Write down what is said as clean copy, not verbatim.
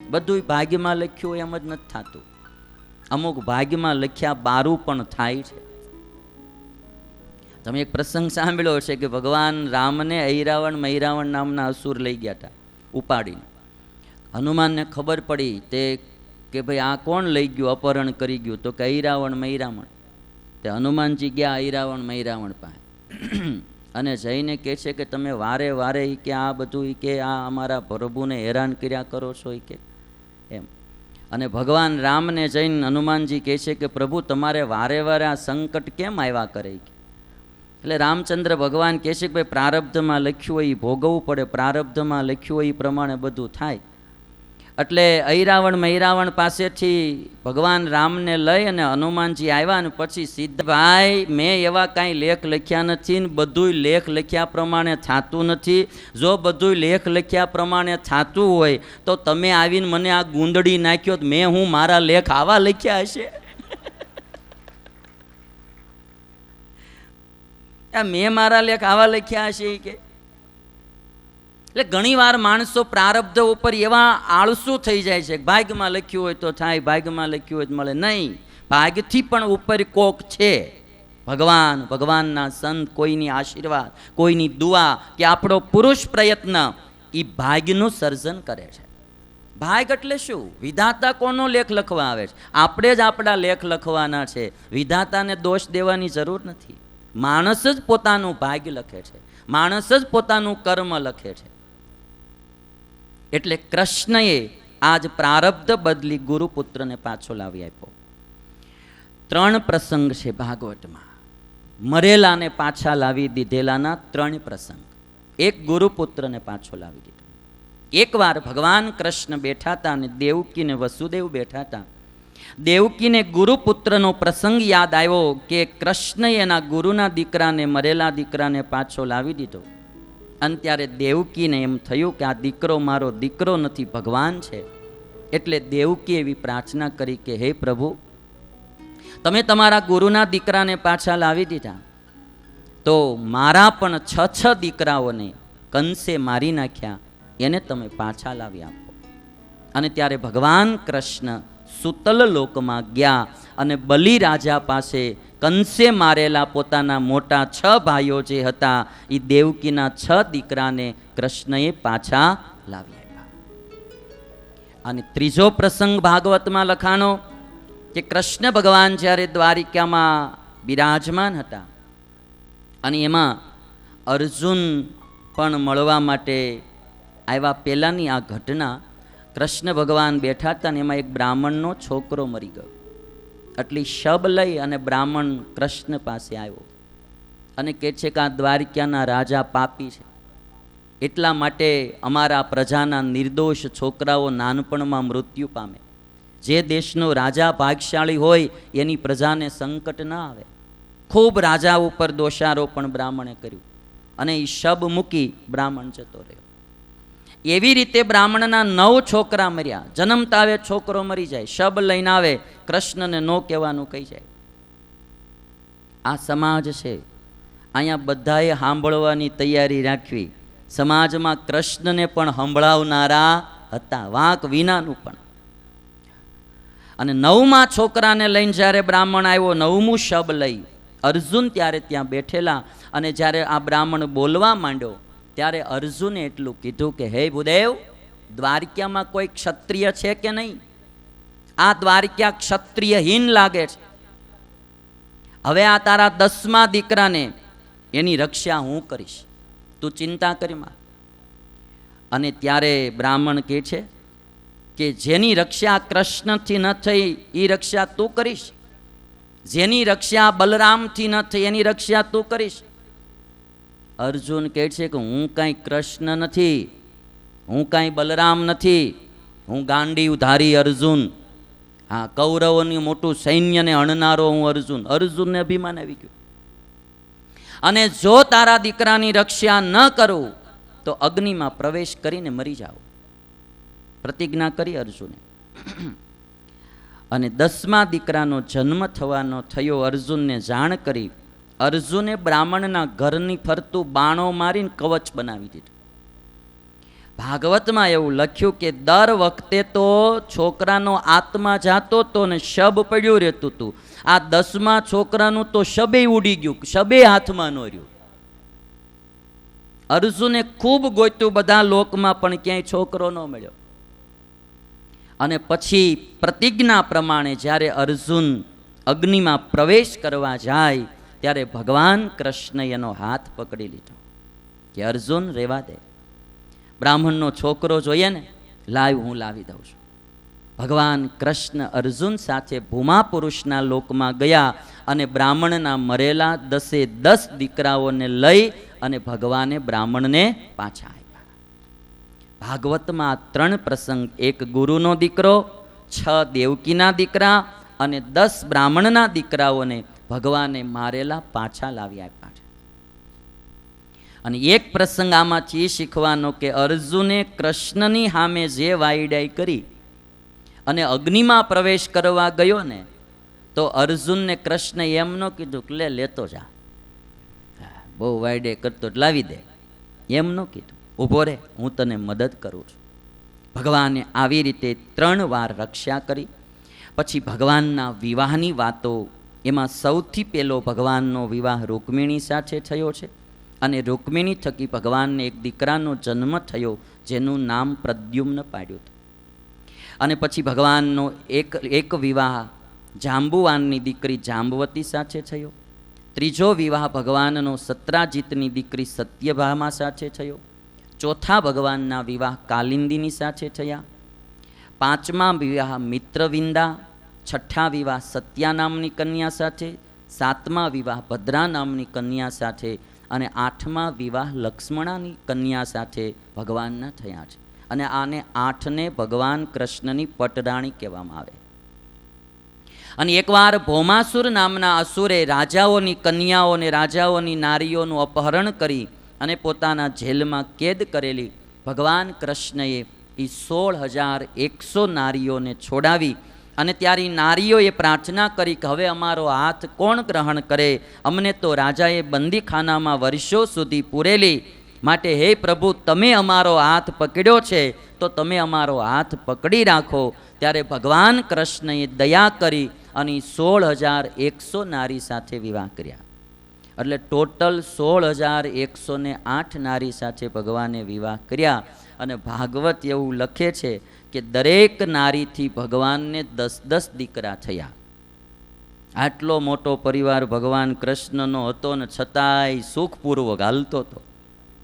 બધું ભાગ્યમાં લખ્યું એમ જ નથી થતું. અમુક ભાગ્યમાં લખ્યા બારું પણ થાય છે. તમે એક પ્રસંગ સાંભળ્યો છે કે ભગવાન રામને ઐરાવણ મૈરાવણ નામના અસુર લઈ ગયા હતા ઉપાડીને. હનુમાનને ખબર પડી તે કે ભાઈ આ કોણ લઈ ગયું, અપહરણ કરી ગયું, તો કે ઐરાવણ મૈરાવણ. તે હનુમાનજી ગયા ઐરાવણ મૈરાવણ પાસે અને જઈને કહે છે કે તમે વારે વારે કે આ બધું કે આ અમારા પ્રભુને હેરાન કર્યા કરો છો કે એમ. અને ભગવાન રામને જઈને હનુમાનજી કહે છે કે પ્રભુ તમારે વારે વારે આ સંકટ કેમ આવ્યા કરે. એટલે રામચંદ્ર ભગવાન કહે છે કે ભાઈ પ્રારબ્ધમાં લખ્યું હોય એ ભોગવવું પડે, પ્રારબ્ધમાં લખ્યું હોય એ પ્રમાણે બધું થાય. એટલે ઐરાવણ મૈરાવણ પાસેથી ભગવાન રામને લઈ અને હનુમાનજી આવ્યા ને પછી સીધા ભાઈ મેં એવા કાંઈ લેખ લખ્યા નથી ને બધું લેખ લખ્યા પ્રમાણે થતું નથી. જો બધું લેખ લખ્યા પ્રમાણે થતું હોય તો તમે આવીને મને આ ગુંદડી નાખ્યો તો મેં હું મારા લેખ આવા લખ્યા હશે? મેં મારા લેખ આવા લખ્યા હશે કે? એટલે ઘણીવાર માણસો પ્રારબ્ધ ઉપર એવા આળસુ થઈ જાય છે. ભાગ્યમાં લખ્યું હોય તો થાય, ભાગ્યમાં લખ્યું હોય તો મળે. નહીં, ભાગ્યથી પણ ઉપર કોક છે. ભગવાન, ભગવાનના સંત, કોઈની આશીર્વાદ, કોઈની દુઆ કે આપણો પુરુષ પ્રયત્ન એ ભાગ્યનું સર્જન કરે છે. ભાગ એટલે શું? વિધાતા કોનો લેખ લખવા આવે છે? આપણે જ આપણા લેખ લખવાના છે. વિધાતાને દોષ દેવાની જરૂર નથી. માણસ જ પોતાનું ભાગ્ય લખે છે, માણસ જ પોતાનું કર્મ લખે છે. એટલે કૃષ્ણએ આજ પ્રારબ્ધ બદલી ગુરુપુત્રને પાછો લાવી આપ્યો. 3 પ્રસંગ છે ભાગવતમાં. મરેલાને પાછા લાવી દીધેલાના 3 પ્રસંગ. એક ગુરુપુત્રને પાછો લાવી દીધો. એકવાર ભગવાન કૃષ્ણ બેઠા હતા અને દેવકીને વસુદેવ બેઠા હતા. દેવકીને ગુરુપુત્રનો પ્રસંગ યાદ આવ્યો કે કૃષ્ણએ એના ગુરુના દીકરાને, મરેલા દીકરાને પાછો લાવી દીધો. અને ત્યારે દેવકીને એમ થયું કે આ દીકરો મારો દીકરો નથી, ભગવાન છે. એટલે દેવકી એવી પ્રાર્થના કરી કે હે પ્રભુ, તમે તમારા ગુરુના દીકરાને પાછા લાવી દીધા તો મારા પણ 6 દીકરાઓને કંસે મારી નાખ્યા, એને તમે પાછા લાવી આપો. અને ત્યારે ભગવાન કૃષ્ણ સુતલ લોકમાં ગયા અને બલિ રાજા પાસે કંસે મારેલા પોતાના મોટા 6 ભાઈઓ જે હતા એ દેવકીના 6 દીકરાને કૃષ્ણએ પાછા લાવી આપ્યા. અને ત્રીજો પ્રસંગ ભાગવતમાં લખાણો કે કૃષ્ણ ભગવાન જ્યારે દ્વારિકામાં બિરાજમાન હતા અને એમાં અર્જુન પણ મળવા માટે આવ્યા. પહેલાંની આ ઘટના, કૃષ્ણ ભગવાન બેઠા હતા ને એમાં એક બ્રાહ્મણનો છોકરો મરી ગયો. એટલી શબ લઈ અને બ્રાહ્મણ કૃષ્ણ પાસે આવ્યો અને કહે છે કે આ દ્વારિકાના રાજા પાપી છે, એટલા માટે અમારા પ્રજાના નિર્દોષ છોકરાઓ નાનપણમાં મૃત્યુ પામે. જે દેશનો રાજા ભાગશાળી હોય એની પ્રજાને સંકટ ના આવે. ખૂબ રાજા ઉપર દોષારોપણ બ્રાહ્મણે કર્યું અને એ શબ મૂકી બ્રાહ્મણ જતો રહ્યો. એવી રીતે બ્રાહ્મણના 9 છોકરા મર્યા. જન્મતા આવે છોકરો મરી જાય, શબ લઈને આવે, કૃષ્ણને નો કહેવાનું કહી જાય. આ સમાજ છે. અહીંયા બધાએ સાંભળવાની તૈયારી રાખવી. સમાજમાં કૃષ્ણને પણ સંભળાવનારા હતા, વાંક વિનાનું પણ. અને 9મા છોકરાને લઈને જ્યારે બ્રાહ્મણ આવ્યો, 9મું શબ લઈ, અર્જુન ત્યારે ત્યાં બેઠેલા. અને જ્યારે આ બ્રાહ્મણ બોલવા માંડ્યો ત્યારે અર્જુને એટલું કીધું કે હે ભૂદેવ, દ્વારિકામાં કોઈ ક્ષત્રિય છે કે નહીં? આ દ્વારિકા ક્ષત્રિયહીન લાગે છે. હવે આ તારા 10મા દીકરાને એની રક્ષા હું કરીશ, તું ચિંતા કરી માં. અને ત્યારે બ્રાહ્મણ કહે છે કે જેની રક્ષા કૃષ્ણથી ન થઈ એ રક્ષા તું કરીશ, જેની રક્ષા બલરામથી ન થઈ એની રક્ષા તું કરીશ. અર્જુન કહે છે કે હું કાંઈ કૃષ્ણ નથી, હું કાંઈ બલરામ નથી, હું ગાંડી ધારી અર્જુન. હા, કૌરવોની મોટું સૈન્યને હણનારો હું અર્જુન. અર્જુનને અભિમાન આવી ગયું. અને જો તારા દીકરાની રક્ષા ન કરું તો અગ્નિમાં પ્રવેશ કરીને મરી જાઓ, પ્રતિજ્ઞા કરી અર્જુને. અને 10મા દીકરાનો જન્મ થવાનો થયો. અર્જુનને જાણ કરી. અર્જુને બ્રાહ્મણના ઘરની ફરતું બાણો મારીને કવચ બનાવી દીધું. ભાગવતમાં એવું લખ્યું કે દર વખતે તો છોકરાનો આત્મા જાતો તો ને શબ પડ્યું રહેતું હતું. આ 10મા છોકરાનું તો શબે ઉડી ગયું, શબે હાથમાં ન રહ્યું. અર્જુને ખૂબ ગોત્યું બધા લોકમાં, પણ ક્યાંય છોકરો ન મળ્યો. અને પછી પ્રતિજ્ઞા પ્રમાણે જ્યારે અર્જુન અગ્નિમાં પ્રવેશ કરવા જાય ત્યારે ભગવાન કૃષ્ણએ એનો હાથ પકડી લીધો કે અર્જુન રહેવા દે, બ્રાહ્મણનો છોકરો જોઈએ ને, લાવ હું લાવી દઉં છું. ભગવાન કૃષ્ણ અર્જુન સાથે ભૂમા પુરુષના લોકમાં ગયા અને બ્રાહ્મણના મરેલા 10 દીકરાઓને લઈ અને ભગવાને બ્રાહ્મણને પાછા આપ્યા. ભાગવતમાં 3 પ્રસંગ, એક ગુરુનો દીકરો, 6 દેવકીના દીકરા અને 10 બ્રાહ્મણના દીકરાઓને ભગવાને મારેલા પાછા લાવી આપ્યા છે. અને એક પ્રસંગ આમાંથી એ શીખવાનો કે અર્જુને કૃષ્ણની સામે જે વાયડાઈ કરી અને અગ્નિમાં પ્રવેશ કરવા ગયો ને, તો અર્જુનને કૃષ્ણ એમ ન કીધું કે લેતો જા, બહુ વાયડે કરતો લાવી દે, એમ ન કીધું, ઊભો રે, હું તને મદદ કરું છું. ભગવાને આવી રીતે 3 વાર રક્ષા કરી. પછી ભગવાનના વિવાહની વાતો, એમાં સૌથી પહેલો ભગવાનનો વિવાહ રૂકમિણી સાથે થયો છે અને રૂકમિણી થકી ભગવાનને એક દીકરાનો જન્મ થયો જેનું નામ પ્રદ્યુમ્ન પાડ્યું હતું. અને પછી ભગવાનનો એક વિવાહ જાંબુવાનની દીકરી જાંબવતી સાથે થયો. ત્રીજો વિવાહ ભગવાનનો સત્રાજીતની દીકરી સત્યભામા સાથે થયો. ચોથા ભગવાનના વિવાહ કાલિંદીની સાથે થયા. 5મા વિવાહ મિત્રવિંદા, 6ઠ્ઠા વિવાહ સત્યા નામની કન્યા સાથે, 7મા વિવાહ ભદ્રા નામની કન્યા સાથે અને 8મા વિવાહ લક્ષ્મણાની કન્યા સાથે ભગવાનના થયા છે. અને આને 8ને ભગવાન કૃષ્ણની પટરાણી કહેવામાં આવે. અને એકવાર ભૌમાસુર નામના અસુરે રાજાઓની કન્યાઓને, રાજાઓની નારીઓનું અપહરણ કરી અને પોતાના જેલમાં કેદ કરેલી ભગવાન કૃષ્ણએ એ 16,100 નારીઓને છોડાવી. અને ત્યારે નારીઓએ પ્રાર્થના કરી કે હવે અમારો હાથ કોણ ગ્રહણ કરે, અમને તો રાજાએ બંદીખાનામાં વર્ષો સુધી પૂરેલી, માટે હે પ્રભુ, તમે અમારો હાથ પકડ્યો છે તો તમે અમારો હાથ પકડી રાખો. ત્યારે ભગવાન કૃષ્ણએ દયા કરી અને 16,100 નારી સાથે વિવાહ કર્યા. એટલે ટોટલ 16,108 નારી સાથે ભગવાને વિવાહ કર્યા. અને ભાગવત એવું લખે છે કે દરેક નારીથી ભગવાનને 10 દીકરા થયા. આટલો મોટો પરિવાર ભગવાન કૃષ્ણનો હતો ને છતાંય સુખપૂર્વક હાલતો હતો.